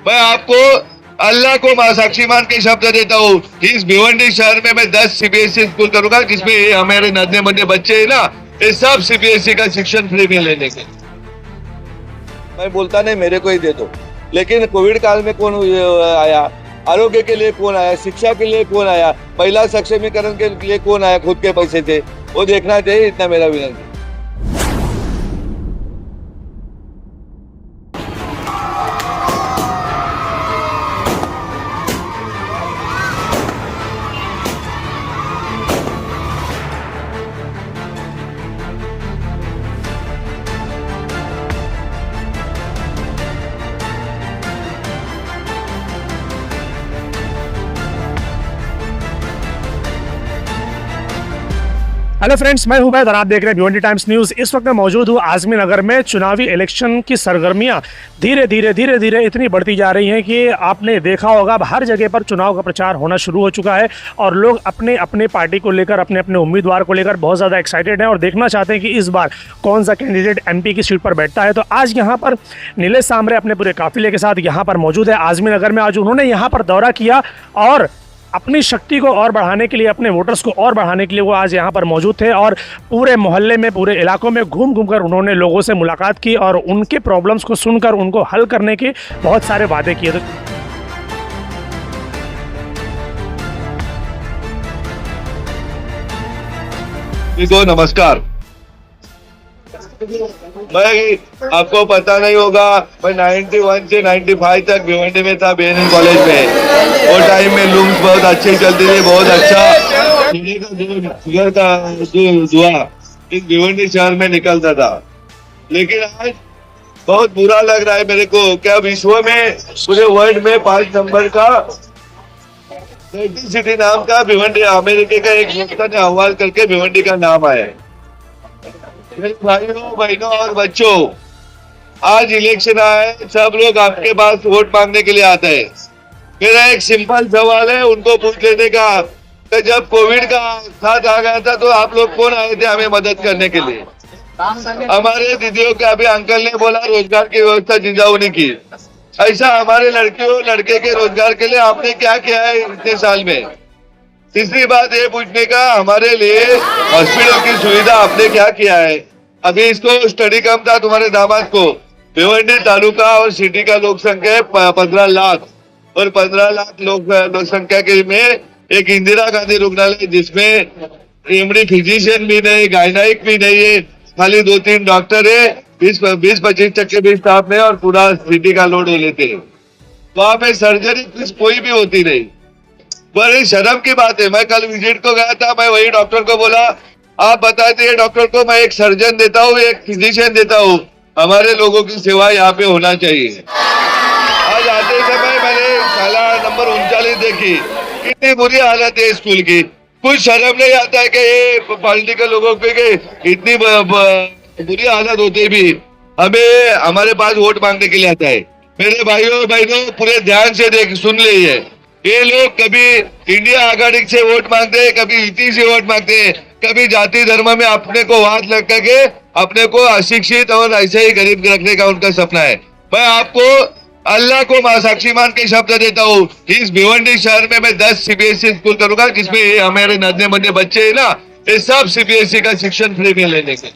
मैं आपको अल्लाह को मां साक्षी मान के शब्द देता हूँ, इस भिवंडी शहर में मैं 10 सीबीएसई स्कूल करूंगा, जिसमें हमारे नन्हे मुन्ने बच्चे है ना, ये सब सीबीएसई का शिक्षण फ्री में लेने के। मैं बोलता नहीं मेरे को ही दे दो, लेकिन कोविड काल में कौन आया, आरोग्य के लिए कौन आया, शिक्षा के लिए कौन आया, महिला सक्षमीकरण के लिए कौन आया, खुद के पैसे थे, वो देखना चाहिए। इतना मेरा विनती। हेलो फ्रेंड्स, मैं हूं बैद और आप देख रहे हैं भिवंडी टाइम्स न्यूज़। इस वक्त मैं मौजूद हूं आज़मी नगर में। चुनावी इलेक्शन की सरगर्मियां धीरे धीरे इतनी बढ़ती जा रही हैं कि आपने देखा होगा अब हर जगह पर चुनाव का प्रचार होना शुरू हो चुका है और लोग अपने अपने पार्टी को लेकर, अपने अपने उम्मीदवार को लेकर बहुत ज़्यादा एक्साइटेड हैं और देखना चाहते हैं कि इस बार कौन सा कैंडिडेट एमपी की सीट पर बैठता है। तो आज यहाँ पर नीलेश सांबरे अपने पूरे काफिले के साथ यहाँ पर मौजूद है आज़मी नगर में। आज उन्होंने यहाँ पर दौरा किया और अपनी शक्ति को और बढ़ाने के लिए, अपने वोटर्स को और बढ़ाने के लिए वो आज यहाँ पर मौजूद थे और पूरे मोहल्ले में, पूरे इलाकों में घूम घूम कर उन्होंने लोगों से मुलाकात की और उनके प्रॉब्लम्स को सुनकर उनको हल करने के बहुत सारे वादे किए। तो नमस्कार। मैं आपको पता नहीं होगा, मैं 91 से 95 तक भिवंडी में था, BNN कॉलेज में। वो टाइम में लूम्स बहुत अच्छी चलती थी, बहुत अच्छा शुगर का जो धुआं इस भिवंडी शहर में निकलता था। लेकिन आज बहुत बुरा लग रहा है मेरे को, क्या विश्व में, पूरे वर्ल्ड में 5 नंबर का सिटी नाम का भिवंडी, अमेरिका का एक संस्था ने अहवाल करके भिवंडी का नाम आया है। मेरे भाइयों बहनों और बच्चों, आज इलेक्शन आया है, सब लोग आपके पास वोट मांगने के लिए आते हैं। मेरा एक सिंपल सवाल है उनको पूछ लेने का कि जब कोविड का साथ आ गया था तो आप लोग कौन आए थे हमें मदद करने के लिए? हमारे दीदियों के अभी अंकल ने बोला रोजगार की व्यवस्था जिंजाऊ ने की। ऐसा हमारे लड़कियों लड़के के रोजगार के लिए आपने क्या किया है इतने साल में? तीसरी बात ये पूछने का, हमारे लिए हॉस्पिटल की सुविधा आपने क्या किया है? अभी इसको स्टडी कम था तुम्हारे दामाद को। भिवंडी तालुका और सिटी का लोक संख्या है 15 लाख और 15 लाख लोक संख्या के में एक इंदिरा गांधी रुग्णालय जिसमें एमडी फिजिशियन भी नहीं, गायनाइक भी नहीं है, खाली 2-3 डॉक्टर है, 20-25% भी स्टाफ में और पूरा सिटी का लोड लेते हैं। वहां पे सर्जरी कोई भी होती नहीं। बड़ी शर्म की बात है। मैं कल विजिट को गया था, मैं वही डॉक्टर को बोला आप बताते हैं डॉक्टर को, मैं एक सर्जन देता हूँ, एक फिजिशियन देता हूँ, हमारे लोगों की सेवा यहाँ पे होना चाहिए। आज आते समय मैंने शाला नंबर 39 देखी, कितनी बुरी हालत है स्कूल की। कुछ शर्म नहीं आता है कि ये पॉलिटिकल लोगों पे इतनी बुरी हालत होते भी हमें हमारे पास वोट मांगने के लिए आता है। मेरे भाइयों बहनों, पूरे ध्यान से सुन लीजिए, ये लोग कभी इंडिया आघाड़ी से वोट मांगते हैं, कभी यूटी से वोट मांगते हैं, कभी जाति धर्म में अपने को हाथ लग करके अपने को अशिक्षित और ऐसे ही गरीब रखने का उनका सपना है। मैं आपको अल्लाह को मां साक्षी मान के शब्द देता हूँ, इस भिवंडी शहर में मैं 10 सीबीएसई स्कूल करूंगा, जिसमें हमारे नन्हे मुन्ने बच्चे है ना, ये सब सीबीएसई का शिक्षण फ्री में लेने के।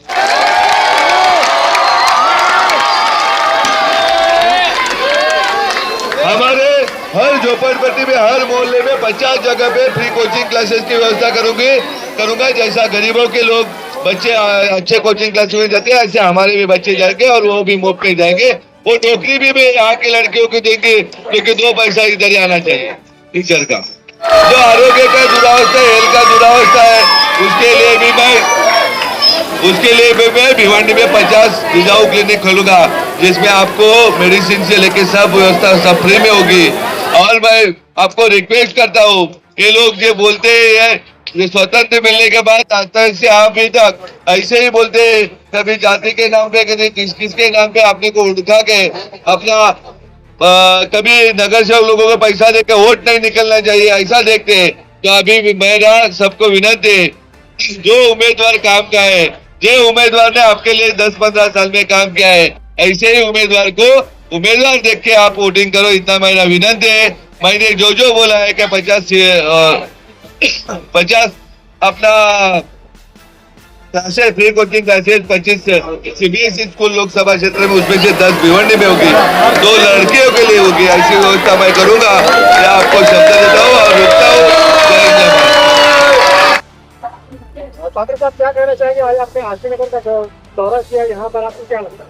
हमारे हर झोपड़पट्टी में, हर मोहल्ले में 50 जगह पे फ्री कोचिंग क्लासेस की व्यवस्था करूंगा। जैसा गरीबों के लोग बच्चे अच्छे कोचिंग क्लासेस में जाते हैं, ऐसे हमारे भी बच्चे जाएंगे और वो भी मुफ्त में जाएंगे। वो नौकरी भी यहाँ की लड़कियों को देंगे, लेकिन 2 पैसा इधर ही आना चाहिए टीचर का। जो आरोग्य का दुरावस्था है, हेल्थ का दुरावस्था है, उसके लिए भी मैं भिवंडी में 50 जिजाऊ क्लिनिक खोलूंगा, जिसमें आपको मेडिसिन से लेके सब व्यवस्था सब फ्री में होगी। और मैं आपको रिक्वेस्ट करता हूँ, ये लोग जो बोलते हैं ये स्वतंत्र मिलने के बाद आज तक से अभी तक ऐसे ही बोलते हैं, कभी जाति के नाम पे, कभी किसके नाम पे आपने को उठा के अपना कभी नगर सेवक लोगों को पैसा देकर वोट नहीं निकलना चाहिए, ऐसा देखते हैं। तो अभी मेरा सबको विनती है, जो उम्मीदवार काम का है, जो उम्मीदवार ने आपके लिए 10-15 साल में काम किया है, ऐसे ही उम्मीदवार को उम्मीदवार देख के आप वोटिंग करो, इतना मेरा विनंती है। मैंने जो बोला है कि 50 अपना classes free coaching classes 25 CBSE school Lok Sabha क्षेत्र में, उसमें से 10 भिवंडी में होगी, 2 लड़कियों के लिए होगी, ऐसी व्यवस्था मैं करूंगा। मैं आपको शब्द देता हूँ और रुकता हूँ। जय हिंद, जय भारत। पात्र साहब क्या कहना चाहेंगे, आज आपने आरसी नगर का दौरा किया, यहाँ पर आपको क्या लगता है?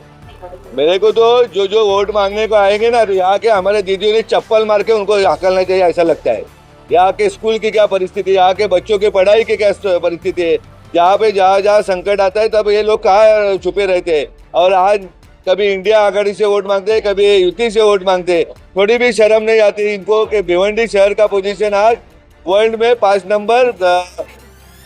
मेरे को तो जो वोट मांगने को आएंगे ना, तो यहाँ के हमारे दीदियों ने चप्पल मार के उनको हकलना चाहिए, ऐसा लगता है। यहाँ के स्कूल की क्या परिस्थिति, यहाँ के बच्चों की पढ़ाई की क्या परिस्थिति है, यहाँ पे जहाँ संकट आता है तब ये लोग कहाँ छुपे रहते हैं। और आज कभी इंडिया आघाड़ी से वोट मांगते हैं, कभी युति से वोट मांगते हैं। थोड़ी भी शर्म नहीं आती इनको कि भिवंडी शहर का पोजीशन आज वर्ल्ड में 5 नंबर,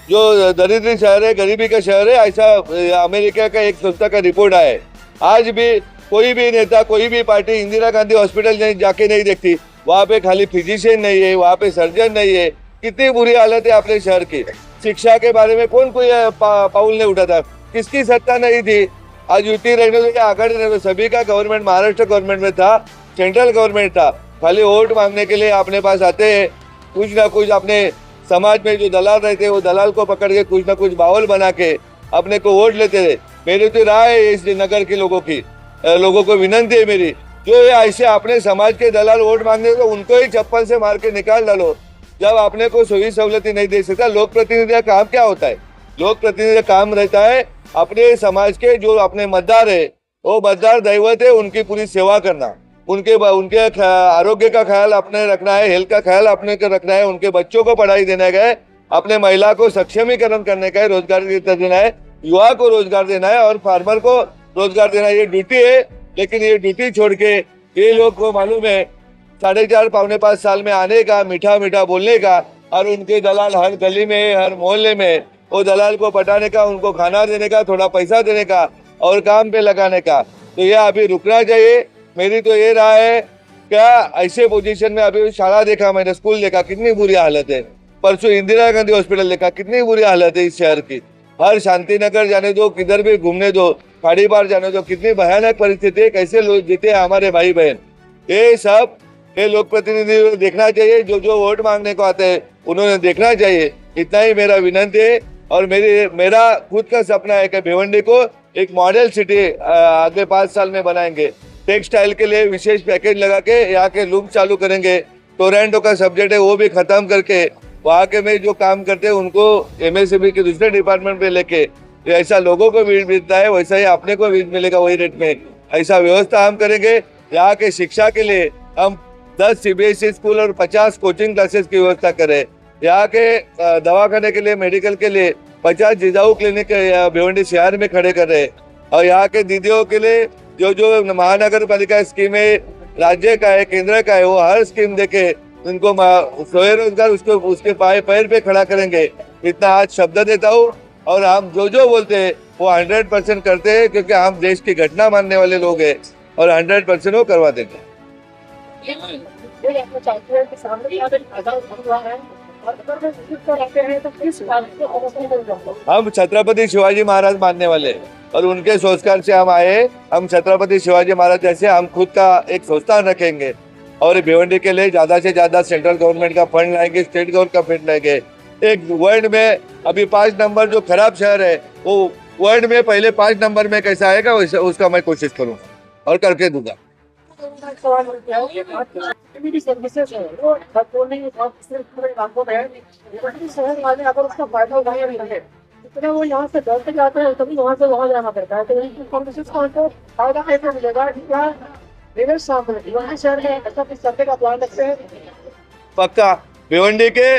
जो दरिद्री शहर है, गरीबी का शहर है, ऐसा अमेरिका का एक संस्था का रिपोर्ट आया है। आज भी कोई भी नेता, कोई भी पार्टी इंदिरा गांधी हॉस्पिटल जाके नहीं देखती, वहाँ पे खाली फिजिशियन नहीं है, वहाँ पे सर्जन नहीं है। कितनी बुरी हालत है अपने शहर की। शिक्षा के बारे में कौन कोई पाउल नहीं उठाता, किसकी सत्ता नहीं थी। आज युति रहने दो या आघाड़ी रहने दो, सभी का गवर्नमेंट महाराष्ट्र गवर्नमेंट में था, सेंट्रल गवर्नमेंट था। खाली वोट मांगने के लिए अपने पास आते हैं, कुछ ना कुछ अपने समाज में जो दलाल रहते हैं वो दलाल को पकड़ के कुछ ना कुछ बावल बना के अपने को वोट लेते रहे। मेरी तो राय है इस नगर के लोगों को विनंती है मेरी, जो ऐसे अपने समाज के दलाल वोट मांगने तो उनको ही चप्पल से मार के निकाल डालो। जब अपने को सुविधा सहूलतें नहीं दे सकता, लोक प्रतिनिधि का काम क्या होता है? लोक प्रतिनिधि का काम रहता है अपने समाज के जो अपने मतदार है, वो मतदार दैवत है, उनकी पूरी सेवा करना, उनके आरोग्य का ख्याल अपने रखना है, हेल्थ का ख्याल अपने को रखना है, उनके बच्चों को पढ़ाई देने का है, अपने महिला को सक्षमीकरण करने का है, रोजगार देना है, युवा को रोजगार देना है और फार्मर को रोजगार देना है। ये ड्यूटी है। लेकिन ये ड्यूटी छोड़ के ये लोग को मालूम है 4.5 पौने 5 साल में आने का, मीठा मीठा बोलने का, और उनके दलाल हर गली में, हर मोहल्ले में वो दलाल को पटाने का, उनको खाना देने का, थोड़ा पैसा देने का और काम पे लगाने का। तो ये अभी रुकना चाहिए। मेरी तो ये राय है, क्या ऐसे पोजीशन में अभी शाला देखा मैंने, स्कूल देखा, कितनी बुरी हालत है। परसों इंदिरा गांधी हॉस्पिटल देखा, कितनी बुरी हालत है इस शहर की। हर शांति नगर जाने दो, किधर भी घूमने दो, खाड़ी बार जाने दो, कितनी भयानक परिस्थिति है, कैसे लोग जीते हैं हमारे भाई बहन। ये सब ये लोक प्रतिनिधि देखना चाहिए, जो वोट मांगने को आते हैं उन्होंने देखना चाहिए। इतना ही मेरा विनंती है। और मेरा खुद का सपना है कि भिवंडी को एक मॉडल सिटी अगले 5 साल में बनाएंगे। टेक्सटाइल के लिए विशेष पैकेज लगा के यहाँ के लूम चालू करेंगे। टोरेंटो का सब्जेक्ट है वो भी खत्म करके वहाँ के में जो काम करते हैं उनको MSME के दूसरे डिपार्टमेंट में लेके, ऐसा लोगों को वीज मिलता है वैसा ही अपने को वीज मिलेगा वही रेट में, ऐसा व्यवस्था हम करेंगे। यहाँ के शिक्षा के लिए हम 10 CBSE स्कूल और 50 कोचिंग क्लासेस की व्यवस्था करें। यहाँ के दवाखाने के लिए, मेडिकल के लिए 50 जिजाऊ क्लिनिक भिवंडी शहर में खड़े कर रहे। और यहाँ के दीदियों के लिए जो महानगर पालिका स्कीम है, राज्य का है, केंद्र का है, वो हर स्कीम देके उनको स्वरोजगार उसके पैर पे खड़ा करेंगे। इतना आज शब्द देता हूँ। और हम जो बोलते हैं वो 100% करते हैं, क्योंकि हम देश की घटना मानने वाले लोग हैं और 100% वो करवा देंगे। हम छत्रपति शिवाजी महाराज मानने वाले और उनके संस्कार से हम आए। हम छत्रपति शिवाजी महाराज जैसे हम खुद का एक संस्थान रखेंगे और भिवंडी के लिए ज्यादा से ज्यादा सेंट्रल गवर्नमेंट का फंड लाएंगे, स्टेट गवर्नमेंट का फंड लाएंगे। एक वर्ल्ड में अभी 5 नंबर जो खराब शहर है वो वर्ल्ड में पहले 5 नंबर में कैसा आएगा उसका मैं कोशिश करूँगा और करके दूंगा। सर्विसेज है वो पूरे इलाकों में शहर वाले अगर उसका फायदा उठाए नहीं रहे, इतना वो यहाँ से डर के जाते हैं, तभी वहाँ से वहाँ जाना पड़ता है। तो सर्विसेज का उनको फायदा कैसे मिलेगा? क्या रिवर्स शहर में ऐसा कुछ करने का प्लान रखते हैं? पक्का भिवंडी के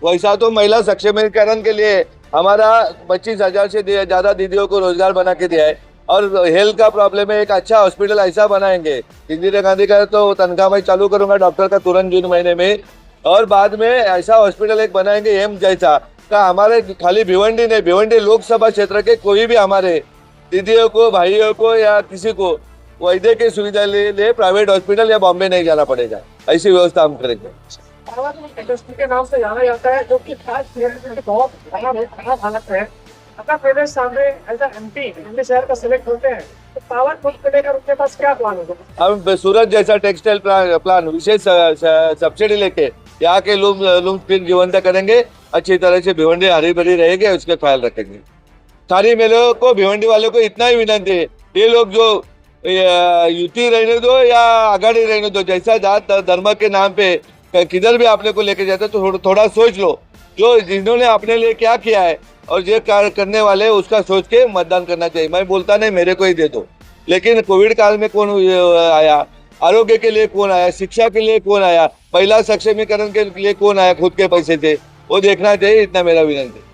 वैसा तो महिला सक्षमीकरण के लिए हमारा 25,000 से ज्यादा दीदियों को रोजगार बना के दिया है। और हेल्थ का प्रॉब्लम है, एक अच्छा हॉस्पिटल ऐसा बनाएंगे। इंदिरा गांधी का तो तनख्वाह मैं चालू करूंगा डॉक्टर का तुरंत जून महीने में, और बाद में ऐसा हॉस्पिटल एक बनाएंगे एम जैसा का। हमारे खाली भिवंडी नहीं, भिवंडी लोकसभा क्षेत्र के कोई भी हमारे दीदियों को, भाइयों को या किसी को वैद्य की सुविधा ले प्राइवेट हॉस्पिटल या बॉम्बे नहीं जाना पड़ेगा, ऐसी व्यवस्था हम करेंगे। इंडस्ट्री के नाम से जाना जाता है, जो कि बहुत खराब हालत है। अगर पहले सामने एज एमपी शहर का सिलेक्ट होते हैं तो पावर खुद को लेकर उनके पास क्या प्लान होगा? हम सूरत जैसा टेक्सटाइल प्लान विशेष सब्सिडी लेके यहाँ के लूम स्पिन जीवंत करेंगे, अच्छी तरह से भिवंडी हरी भरी रहेगी, उसका ख्याल रखेंगे। सारी मेलों को भिवंडी वालों को इतना ही विनती है, ये लोग जो युति रहने दो या आघाड़ी रहने दो, जैसा जात धर्म के नाम पे किधर भी आपने को लेके जाते तो थोड़ा सोच लो, जो जिन्होंने अपने लिए क्या किया है और जो कार्य करने वाले हैं उसका सोच के मतदान करना चाहिए। मैं बोलता नहीं मेरे को ही दे दो, लेकिन कोविड काल में कौन आया, आरोग्य के लिए कौन आया, शिक्षा के लिए कौन आया, महिला सक्षमीकरण के लिए कौन आया खुद के पैसे से, वो देखना चाहिए। इतना मेरा विनती है।